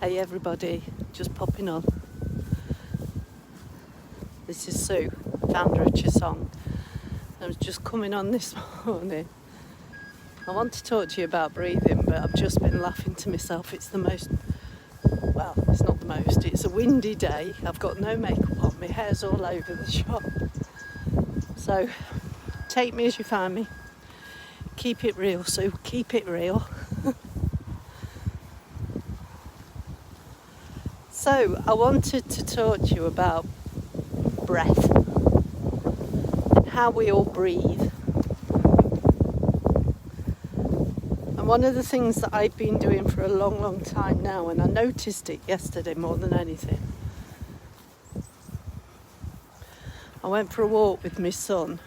Hey everybody, just popping on. This is Sue, founder of Qisong. I was just coming on this morning. I want to talk to you about breathing, but I've just been laughing to myself. It's a windy day. I've got no makeup on, my hair's all over the shop. So take me as you find me. Keep it real, Sue, keep it real. So I wanted to talk to you about breath and how we all breathe. And one of the things that I've been doing for a long time now, and I noticed it yesterday more than anything, I went for a walk with my son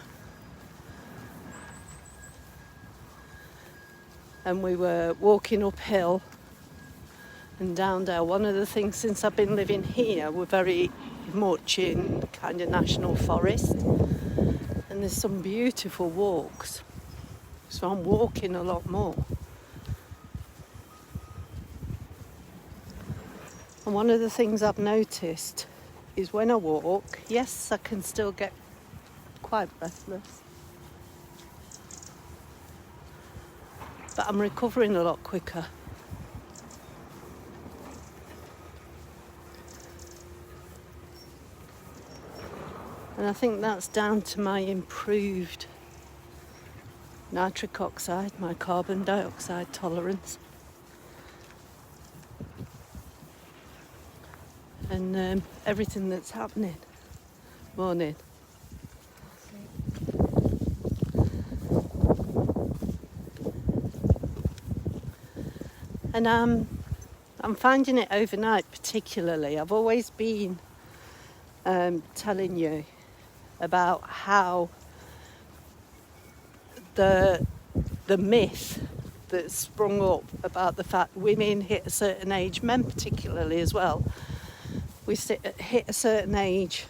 and we were walking uphill and down there. One of the things, since I've been living here, we're very much in kind of national forest, and there's some beautiful walks, so I'm walking a lot more. And one of the things I've noticed is when I walk, yes, I can still get quite breathless, but I'm recovering a lot quicker. And I think that's down to my improved nitric oxide, my carbon dioxide tolerance. And everything that's happening. Morning. And I'm finding it overnight particularly. I've always been telling you about how the myth that's sprung up about the fact women hit a certain age, men particularly as well, hit a certain age,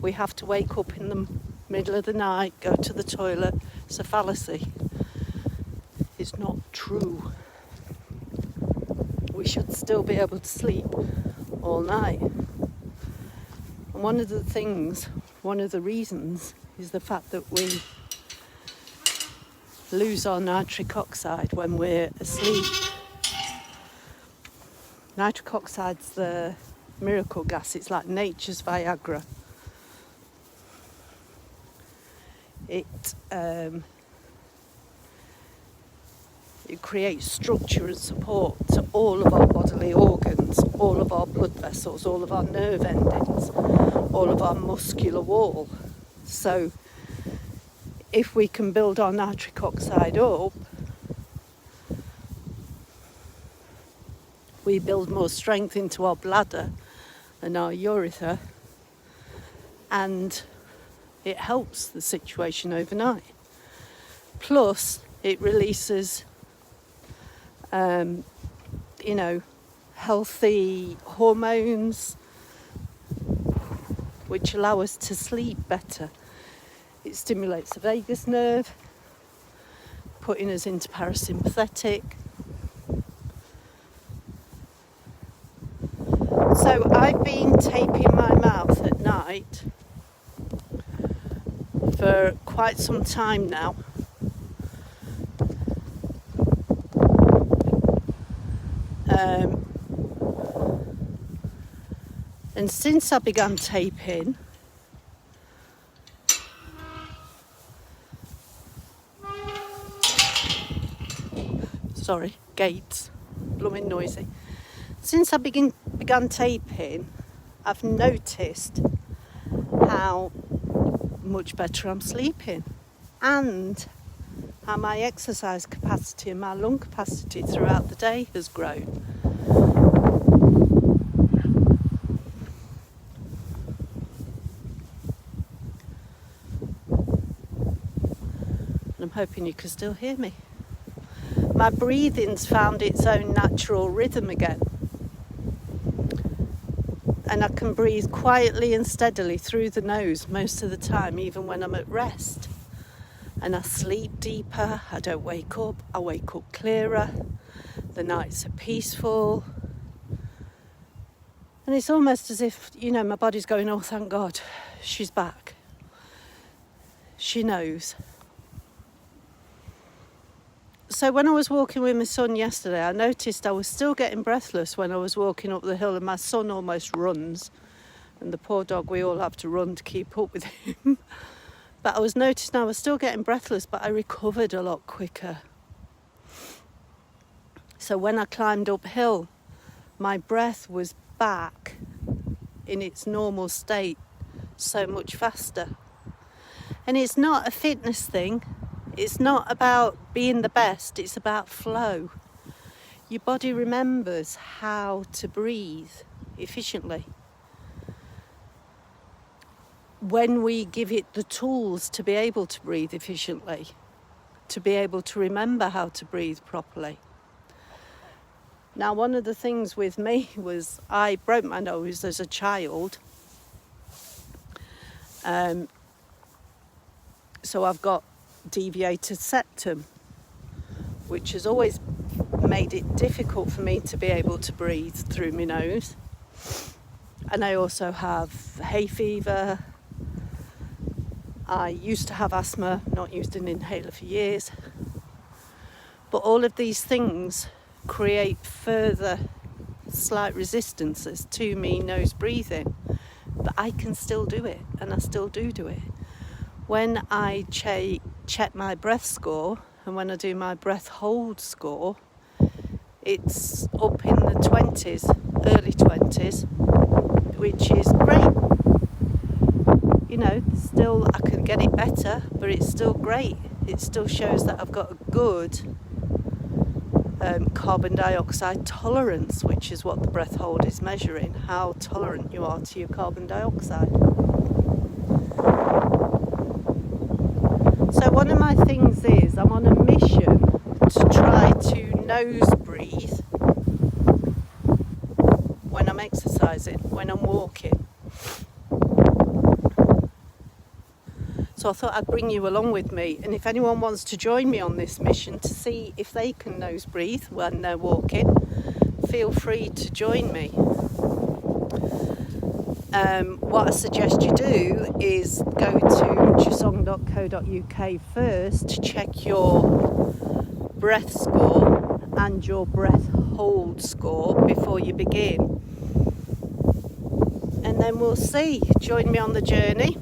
we have to wake up in the middle of the night, go to the toilet. It's a fallacy. It's not true. We should still be able to sleep all night. And one of the reasons is the fact that we lose our nitric oxide when we're asleep. Nitric oxide's the miracle gas. It's like nature's Viagra. It creates structure and support to all of our bodily organs, all of our blood vessels, all of our nerve endings, all of our muscular wall. So if we can build our nitric oxide up, we build more strength into our bladder and our urethra, and it helps the situation overnight. Plus, it releases healthy hormones which allow us to sleep better. It stimulates the vagus nerve, putting us into parasympathetic. So I've been taping my mouth at night for quite some time now. And since I began taping, gates, blooming noisy. Since I began taping, I've noticed how much better I'm sleeping and how my exercise capacity and my lung capacity throughout the day has grown. And I'm hoping you can still hear me. My breathing's found its own natural rhythm again. And I can breathe quietly and steadily through the nose most of the time, even when I'm at rest. And I sleep deeper, I don't wake up, I wake up clearer, the nights are peaceful, And it's almost as if, my body's going, oh, thank God, she's back. She knows. So when I was walking with my son yesterday, I noticed I was still getting breathless when I was walking up the hill, and my son almost runs. And the poor dog, we all have to run to keep up with him. But I was noticing I was still getting breathless, but I recovered a lot quicker. So when I climbed uphill, my breath was back in its normal state so much faster. And it's not a fitness thing. It's not about being the best. It's about flow. Your body remembers how to breathe efficiently when we give it the tools to be able to breathe efficiently, to be able to remember how to breathe properly. Now, one of the things with me was I broke my nose as a child. So I've got deviated septum, which has always made it difficult for me to be able to breathe through my nose. And I also have hay fever. I used to have asthma, not used an inhaler for years. But all of these things create further slight resistances to me nose breathing. But I can still do it, and I still do it. When I check my breath score, and when I do my breath hold score, it's up in the 20s, early 20s, which is great. Still I can get it better, but it's still great. It still shows that I've got a good carbon dioxide tolerance, which is what the breath hold is measuring, how tolerant you are to your carbon dioxide. So one of my things is I'm on a mission to try to nose breathe when I'm exercising, when I'm walking. So I thought I'd bring you along with me, and if anyone wants to join me on this mission to see if they can nose breathe when they're walking, feel free to join me. What I suggest you do is go to qisong.co.uk first to check your breath score and your breath hold score before you begin. And then we'll see. Join me on the journey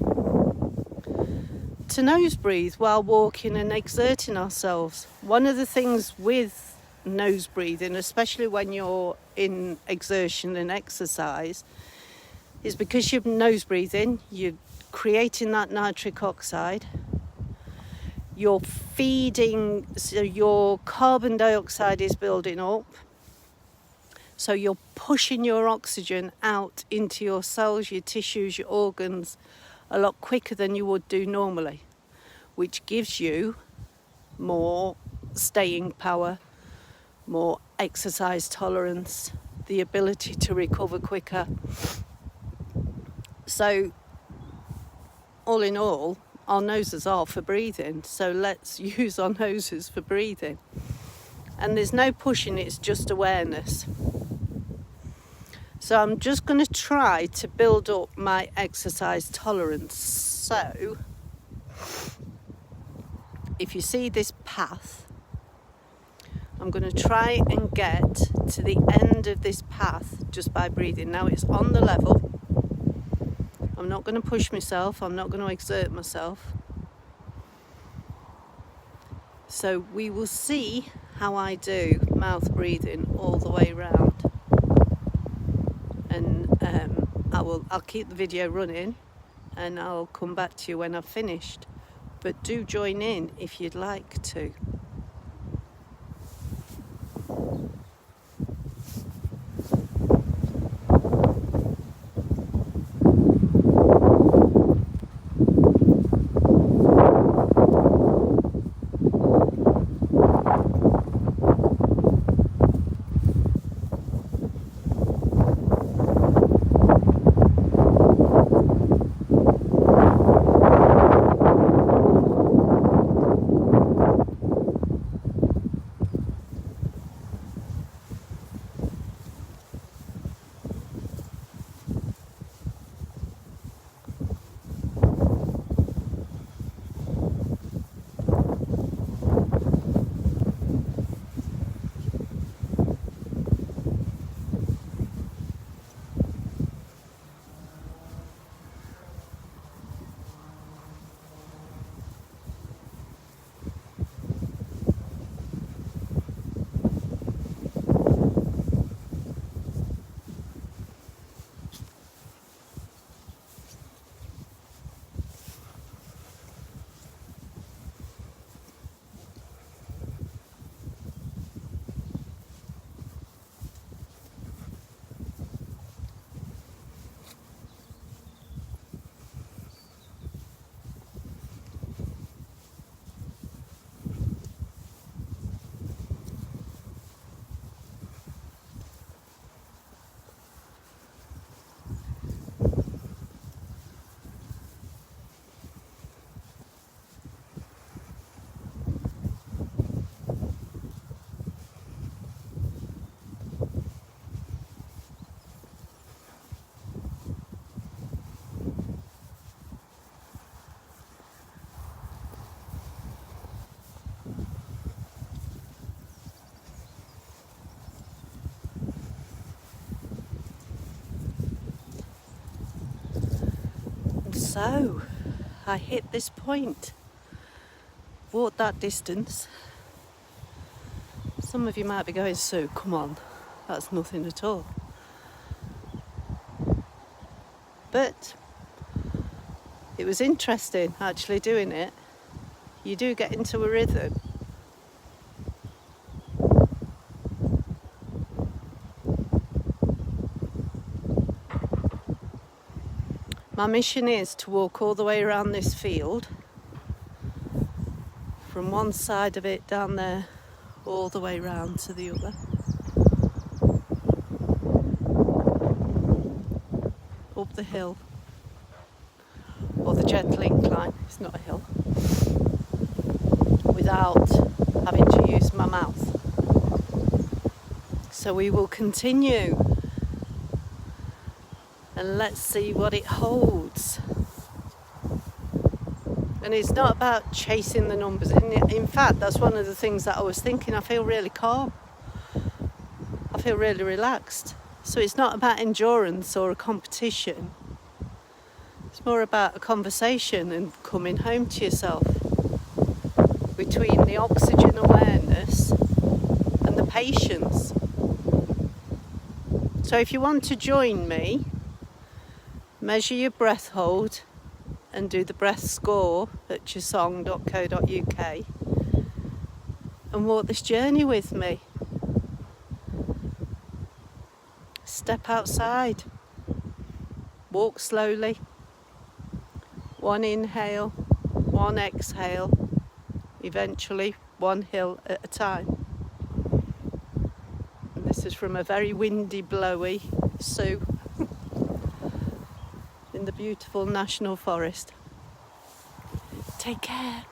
to nose breathe while walking and exerting ourselves. One of the things with nose breathing, especially when you're in exertion and exercise, is because you're nose breathing, you're creating that nitric oxide, you're feeding, so your carbon dioxide is building up, so you're pushing your oxygen out into your cells, your tissues, your organs a lot quicker than you would do normally, which gives you more staying power, more exercise tolerance, the ability to recover quicker. So, all in all, our noses are for breathing, so let's use our noses for breathing. And there's no pushing, it's just awareness. So I'm just going to try to build up my exercise tolerance. So, if you see this path, I'm going to try and get to the end of this path just by breathing. Now it's on the level. I'm not going to push myself. I'm not going to exert myself. So we will see how I do mouth breathing all the way around. And I'll keep the video running, and I'll come back to you when I've finished. But do join in if you'd like to. So I hit this point, walked that distance. Some of you might be going, Sue, come on, that's nothing at all. But it was interesting actually doing it. You do get into a rhythm. My mission is to walk all the way around this field, from one side of it down there, all the way round to the other. Up the hill, or the gentle incline, it's not a hill, without having to use my mouth. So we will continue. And let's see what it holds. And it's not about chasing the numbers. In fact, that's one of the things that I was thinking. I feel really calm. I feel really relaxed. So it's not about endurance or a competition. It's more about a conversation and coming home to yourself. Between the oxygen awareness and the patience. So if you want to join me, measure your breath hold and do the breath score at qisong.co.uk and walk this journey with me. Step outside, walk slowly, one inhale, one exhale, eventually one hill at a time. And this is from a very windy, blowy Sue in the beautiful national forest. Take care.